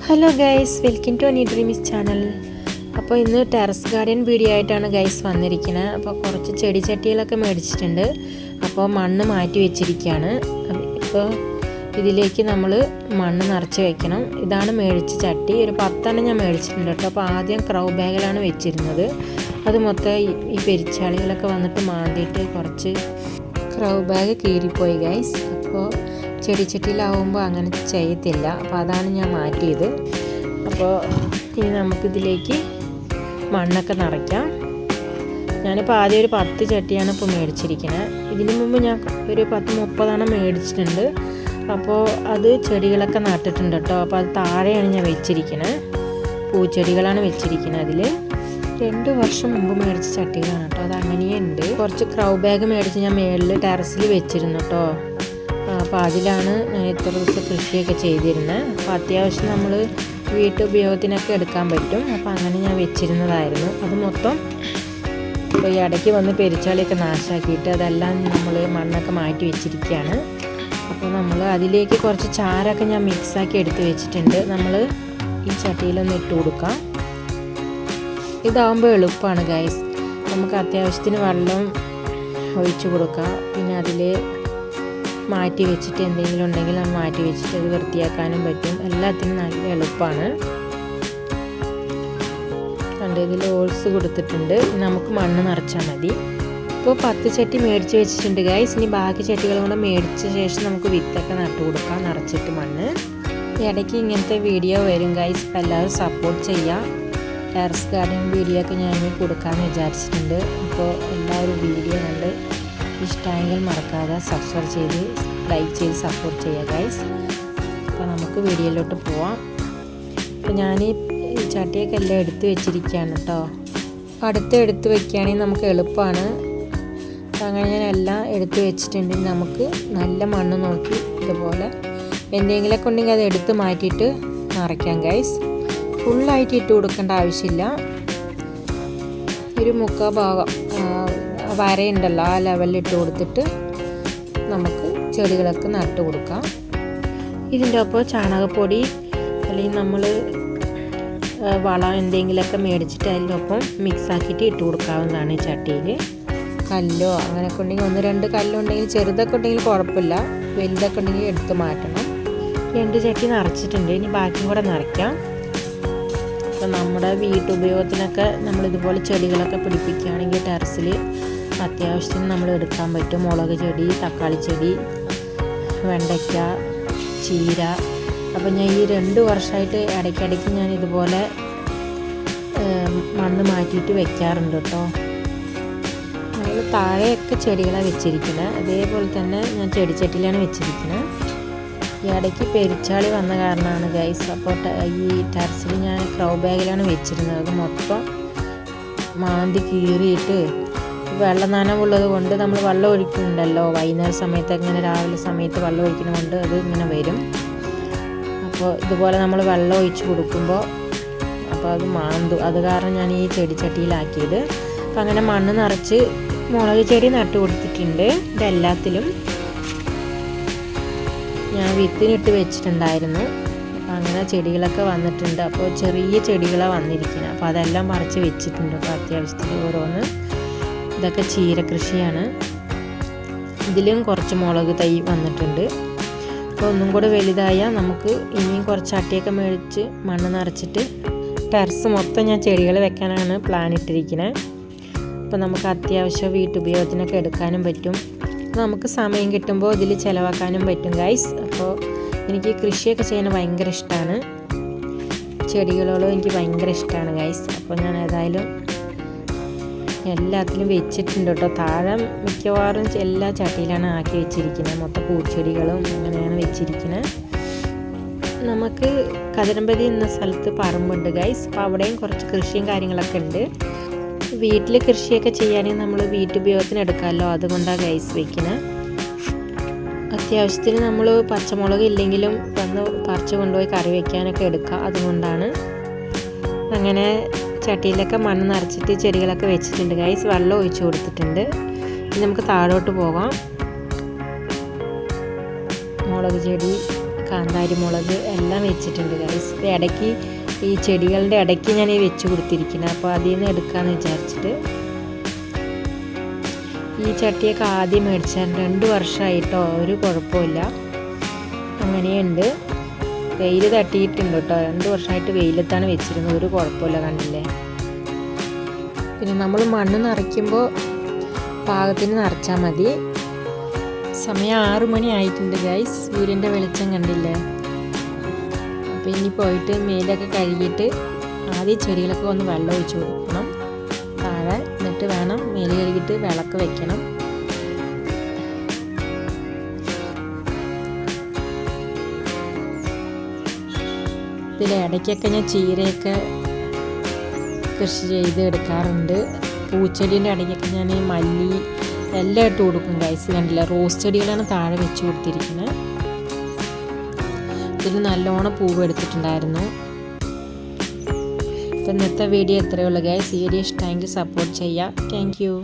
Hello guys, welcome to Ani dreams channel. അപ്പോൾ ഇന്ന് terrace garden video ആയിട്ടാണ് ഗൈസ് വന്നിരിക്കുന്നത്. അപ്പോൾ കുറച്ച് ചെടി ചട്ടികളൊക്കെ മേടിച്ചിട്ടുണ്ട്. അപ്പോൾ മണ്ണ് മാറ്റി വെച്ചിരിക്കുകയാണ്. ഇപ്പോൾ ഇതിലേക്ക് നമ്മൾ മണ്ണ് നിറച്ച് വെക്കണം. ഇതാണ് മേടിച്ച ചട്ടി. ഒരു 10 ഞാൻ മേടിച്ചിട്ടുണ്ട് കേട്ടോ. അപ്പോൾ ആദ്യം ക്രൗ ബാഗിലാണ് വെച്ചിരുന്നത്. അത് മൊത്തം ഈ പെരിച്ചാളികളൊക്കെ വന്നിട്ട് മാന്തിയിട്ട് കുറച്ച് ക്രൗ ബാഗ് കീറിപ്പോയി ഗൈസ്. അപ്പോൾ ചെടിച്ചട്ടിയിലാവുമ്പോൾ അങ്ങനെ ചെയ്യത്തില്ല. അപ്പോൾ അതാണ് ഞാൻ മാറ്റിയത്. അപ്പോൾ ഇനി നമുക്കിതിലേക്ക് മണ്ണൊക്കെ നിറയ്ക്കാം. ഞാനിപ്പോൾ ആദ്യം ഒരു 10 ചട്ടിയാണ് ഇപ്പോൾ മേടിച്ചിരിക്കുന്നത്. ഇതിനു മുമ്പ് ഞാൻ ഒരു 10-30 മേടിച്ചിട്ടുണ്ട്. അപ്പോൾ അത് ചെടികളൊക്കെ നട്ടിട്ടുണ്ട് കേട്ടോ. അപ്പോൾ അത് താഴെയാണ് ഞാൻ വെച്ചിരിക്കുന്നത്. പൂച്ചെടികളാണ് വെച്ചിരിക്കുന്നത്. അതിൽ 2 വർഷം മുമ്പ് മേടിച്ച ചട്ടികളാണ് കേട്ടോ. അത് അങ്ങനെയുണ്ട്. കുറച്ച് ക്രൗ ബാഗ് മേടിച്ച് ഞാൻ മേളിൽ ടെറസിൽ വെച്ചിരുന്നു കേട്ടോ. അപ്പോൾ അതിലാണ് ഞാൻ ഇത്ര ദിവസം കൃഷിയൊക്കെ ചെയ്തിരുന്നത്. അപ്പോൾ അത്യാവശ്യം നമ്മൾ വീട്ടുപയോഗത്തിനൊക്കെ എടുക്കാൻ പറ്റും. അപ്പോൾ അങ്ങനെ ഞാൻ വെച്ചിരുന്നതായിരുന്നു. അത് മൊത്തം ഇപ്പോൾ ഈ ഇടയ്ക്ക് വന്ന് പെരിച്ചാളിയൊക്കെ നാശാക്കിയിട്ട് അതെല്ലാം നമ്മൾ മണ്ണൊക്കെ മാറ്റി വെച്ചിരിക്കുകയാണ്. അപ്പോൾ നമ്മൾ അതിലേക്ക് കുറച്ച് ചാരമൊക്കെ ഞാൻ മിക്സാക്കി എടുത്ത് വെച്ചിട്ടുണ്ട്. നമ്മൾ ഈ ചട്ടിയിലൊന്ന് ഇട്ട് കൊടുക്കാം. ഇതാകുമ്പോൾ എളുപ്പമാണ് ഗൈസ്. നമുക്ക് അത്യാവശ്യത്തിന് വെള്ളം ഒഴിച്ചു കൊടുക്കാം. പിന്നെ അതിൽ മാറ്റി വെച്ചിട്ട് എന്തെങ്കിലും ഉണ്ടെങ്കിൽ നമ്മൾ മാറ്റി വെച്ചിട്ട് അത് വൃത്തിയാക്കാനും പറ്റും. എല്ലാത്തിനും നല്ല എളുപ്പമാണ്. കണ്ട് ഇതിൽ ഹോൾസ് കൊടുത്തിട്ടുണ്ട്. നമുക്ക് മണ്ണ് നിറച്ചാൽ മതി. ഇപ്പോൾ 10 ചട്ടി മേടിച്ച് വെച്ചിട്ടുണ്ട് ഗൈസ്. ഇനി ബാക്കി ചട്ടികളും കൂടെ മേടിച്ച ശേഷം നമുക്ക് വിത്തൊക്കെ നട്ടു കൊടുക്കാം, നിറച്ചിട്ട് മണ്ണ്. ഇടയ്ക്ക് ഇങ്ങനത്തെ വീഡിയോ വരും ഗൈസ്. അപ്പോൾ എല്ലാവരും സപ്പോർട്ട് ചെയ്യുക. ടെറസ് ഗാർഡൻ വീഡിയോ ഒക്കെ ഞാൻ ഇനി കൊടുക്കാമെന്ന് വിചാരിച്ചിട്ടുണ്ട്. അപ്പോൾ എല്ലാവരും വീഡിയോ കണ്ട് ഇഷ്ടമായെങ്കിൽ മറക്കാതെ സബ്സ്ക്രൈബ് ചെയ്ത് ലൈക്ക് ചെയ്ത് സപ്പോർട്ട് ചെയ്യുക ഗൈസ്. അപ്പോൾ നമുക്ക് വീഡിയോയിലോട്ട് പോവാം. അപ്പോൾ ഞാൻ ഈ ചട്ടിയൊക്കെ എല്ലാം എടുത്ത് വെച്ചിരിക്കുകയാണ് കേട്ടോ. എടുത്ത് വെക്കുകയാണെങ്കിൽ നമുക്ക് എളുപ്പമാണ്. അപ്പോൾ അങ്ങനെ ഞാൻ എല്ലാം എടുത്ത് വെച്ചിട്ടുണ്ടെങ്കിൽ നമുക്ക് നല്ല മണ്ണ് നോക്കി ഇതുപോലെ എന്തെങ്കിലുമൊക്കെ ഉണ്ടെങ്കിൽ അത് എടുത്ത് മാറ്റിയിട്ട് നിറയ്ക്കാം ഗൈസ്. ഫുള്ളായിട്ട് ഇട്ട് കൊടുക്കേണ്ട ആവശ്യമില്ല. ഒരു 3/4 ഭാഗം വരയുണ്ടല്ലോ, ആ ലെവലിൽ ഇട്ട് കൊടുത്തിട്ട് നമുക്ക് ചെടികളൊക്കെ നട്ട് കൊടുക്കാം. ഇതിൻ്റെ ഒപ്പം ചാണകപ്പൊടി അല്ലെങ്കിൽ നമ്മൾ വളം എന്തെങ്കിലുമൊക്കെ മേടിച്ചിട്ട് അതിൻ്റെ ഒപ്പം മിക്സാക്കിയിട്ട് ഇട്ട് കൊടുക്കാവുന്നതാണ്. ഈ ചട്ടിയിൽ കല്ലോ അങ്ങനെയൊക്കെ ഉണ്ടെങ്കിൽ 1-2 കല്ലുണ്ടെങ്കിൽ, ചെറുതൊക്കെ ഉണ്ടെങ്കിൽ കുഴപ്പമില്ല. വലുതൊക്കെ ഉണ്ടെങ്കിൽ എടുത്ത് മാറ്റണം. 2 ചട്ടി നിറച്ചിട്ടുണ്ട്. ഇനി ബാക്കിയും കൂടെ നിറയ്ക്കാം. അപ്പോൾ നമ്മുടെ വീട്ടുപയോഗത്തിനൊക്കെ നമ്മളിതുപോലെ ചെടികളൊക്കെ പിടിപ്പിക്കുകയാണെങ്കിൽ ടെറസിൽ അത്യാവശ്യത്തിന് നമ്മൾ എടുക്കാൻ പറ്റും. മുളക് ചെടി, തക്കാളി ചെടി, വെണ്ടയ്ക്ക, ചീര. അപ്പോൾ ഞാൻ ഈ 2 വർഷമായിട്ട് ഇടയ്ക്കിടയ്ക്ക് ഞാൻ ഇതുപോലെ മണ്ണ് മാറ്റിയിട്ട് വെക്കാറുണ്ട് കേട്ടോ. നമ്മൾ താഴെയൊക്കെ ചെടികളാണ് വെച്ചിരിക്കുന്നത്. അതേപോലെ തന്നെ ഞാൻ ചെടിച്ചട്ടിയിലാണ് വെച്ചിരിക്കുന്നത്. ഈ ഇടയ്ക്ക് പെരിച്ചാളി വന്ന കാരണമാണ് ഗൈസ്. അപ്പോൾ ഈ ടെറസിൽ ഞാൻ ക്രൗ ബാഗിലാണ് വെച്ചിരുന്നത്. അത് മൊത്തം മാന്തി കീറിയിട്ട് വെള്ളം നനവുള്ളത് കൊണ്ട് നമ്മൾ വെള്ളം ഒഴിക്കുന്നുണ്ടല്ലോ വൈകുന്നേരം സമയത്ത്, ഇങ്ങനെ രാവിലെ സമയത്ത് വെള്ളം ഒഴിക്കുന്നതുകൊണ്ട് അത് ഇങ്ങനെ വരും. അപ്പോൾ ഇതുപോലെ നമ്മൾ വെള്ളം ഒഴിച്ച് കൊടുക്കുമ്പോൾ അപ്പോൾ അത് മാന്തും. അത് കാരണം ഞാൻ ഈ ചെടിച്ചട്ടിയിലാക്കിയത്. അപ്പോൾ അങ്ങനെ മണ്ണ് നിറച്ച് മുളക് ചെടി നട്ട് കൊടുത്തിട്ടുണ്ട്. ഇതെല്ലാത്തിലും ഞാൻ വിത്തിനിട്ട് വെച്ചിട്ടുണ്ടായിരുന്നു. അപ്പോൾ അങ്ങനെ ചെടികളൊക്കെ വന്നിട്ടുണ്ട്. അപ്പോൾ ചെറിയ ചെടികളാണ് വന്നിരിക്കുന്നത്. അപ്പോൾ അതെല്ലാം പറിച്ച് വെച്ചിട്ടുണ്ട്. അപ്പോൾ അത്യാവശ്യത്തിന് ഓരോന്ന്. ഇതൊക്കെ ചീര കൃഷിയാണ്. ഇതിലും കുറച്ച് മുളക് തൈ വന്നിട്ടുണ്ട്. അപ്പോൾ ഒന്നും കൂടെ വലുതായാൽ നമുക്ക് ഇനിയും കുറച്ച് ചട്ടിയൊക്കെ മേടിച്ച് മണ്ണ് നിറച്ചിട്ട് ടെറസ് മൊത്തം ഞാൻ ചെടികൾ വെക്കാനാണ് പ്ലാൻ ഇട്ടിരിക്കുന്നത്. അപ്പോൾ നമുക്ക് അത്യാവശ്യം വീട്ടുപയോഗത്തിനൊക്കെ എടുക്കാനും പറ്റും. നമുക്ക് സമയം കിട്ടുമ്പോൾ ഇതിൽ ചിലവാക്കാനും പറ്റും ഗൈസ്. അപ്പോൾ എനിക്ക് കൃഷിയൊക്കെ ചെയ്യാൻ ഭയങ്കര ഇഷ്ടമാണ്. ചെടികളോടും എനിക്ക് ഭയങ്കര ഇഷ്ടമാണ് ഗൈസ്. അപ്പോൾ ഞാൻ ഏതായാലും എല്ലാത്തിലും വെച്ചിട്ടുണ്ട് കേട്ടോ. താഴെ മിക്കവാറും എല്ലാ ചട്ടിയിലാണ് ആക്കി വെച്ചിരിക്കുന്നത്. മൊത്തം പൂച്ചെടികളും അങ്ങനെയാണ് വെച്ചിരിക്കുന്നത്. നമുക്ക് കതിരമ്പതി എന്ന സ്ഥലത്ത് പറമ്പുണ്ട് ഗൈസ്. അപ്പോൾ അവിടെയും കുറച്ച് കൃഷിയും കാര്യങ്ങളൊക്കെ ഉണ്ട്. വീട്ടിൽ കൃഷിയൊക്കെ ചെയ്യാനെങ്കിൽ നമ്മൾ വീട്ടുപയോഗത്തിന് എടുക്കാമല്ലോ, അതുകൊണ്ടാണ് ഗൈസ് വയ്ക്കുന്നത്. അത്യാവശ്യത്തിന് നമ്മൾ പച്ചമുളക് ഇല്ലെങ്കിലും വന്ന് പറിച്ച് കൊണ്ടുപോയി കറി വയ്ക്കാനൊക്കെ എടുക്കാം. അതുകൊണ്ടാണ്. അങ്ങനെ ചട്ടിയിലൊക്കെ മണ്ണ് നിറച്ചിട്ട് ചെടികളൊക്കെ വെച്ചിട്ടുണ്ട് ഗൈസ്. വെള്ളം ഒഴിച്ച് കൊടുത്തിട്ടുണ്ട്. ഇനി നമുക്ക് താഴോട്ട് പോകാം. മുളക് ചെടി, കാന്താരി മുളക് എല്ലാം വെച്ചിട്ടുണ്ട് ഗൈസ്. ഇടയ്ക്ക് ഈ ചെടികളുടെ ഇടയ്ക്ക് ഞാൻ വെച്ച് കൊടുത്തിരിക്കുന്നത്. അപ്പോൾ അതിൽ നിന്ന് എടുക്കാമെന്ന് വിചാരിച്ചിട്ട് ഈ ചട്ടിയൊക്കെ ആദ്യം മേടിച്ചാൽ 2 വർഷമായിട്ടോ, ഒരു കുഴപ്പമില്ല. അങ്ങനെയുണ്ട്. വെയിൽ തട്ടിയിട്ടുണ്ട് കേട്ടോ. 2 വർഷമായിട്ട് വെയിലത്താണ് വെച്ചിരുന്നത്, ഒരു കുഴപ്പമില്ല. കണ്ടില്ലേ? പിന്നെ നമ്മൾ മണ്ണ് നിറയ്ക്കുമ്പോൾ പാകത്തിന് നിറച്ചാൽ മതി. സമയം 6 മണി ആയിട്ടുണ്ട് ഗൈസ്. സൂര്യൻ്റെ വെളിച്ചം കണ്ടില്ലേ? അപ്പോൾ ഇനി പോയിട്ട് മേലൊക്കെ കഴുകിയിട്ട് ആദ്യം ചെടികളൊക്കെ ഒന്ന് വെള്ളം ഒഴിച്ച് കൊടുക്കണം താഴെ. എന്നിട്ട് വേണം മേല് കഴുകിയിട്ട് വിളക്ക് വെക്കണം. ഇതിൽ ഇടയ്ക്കൊക്കെ ഞാൻ ചീരയൊക്കെ കൃഷി ചെയ്ത് എടുക്കാറുണ്ട്. പൂച്ചെടീൻ്റെ ഇടയ്ക്കൊക്കെ ഞാൻ മല്ലി എല്ലാം ഇട്ട് കൊടുക്കും ഗൈസ്. കണ്ടില്ല? റോസ് ചെടികളാണ് താഴെ വെച്ച് കൊടുത്തിരിക്കുന്നത്. ഇതിൽ നല്ലോണം പൂവ് എടുത്തിട്ടുണ്ടായിരുന്നു. അപ്പോൾ ഇന്നത്തെ വീഡിയോ ഇത്രയേ ഉള്ളൂ ഗൈസ്. ഈ വീഡിയോ ഇഷ്ടമെങ്കിൽ സപ്പോർട്ട് ചെയ്യുക. Thank you.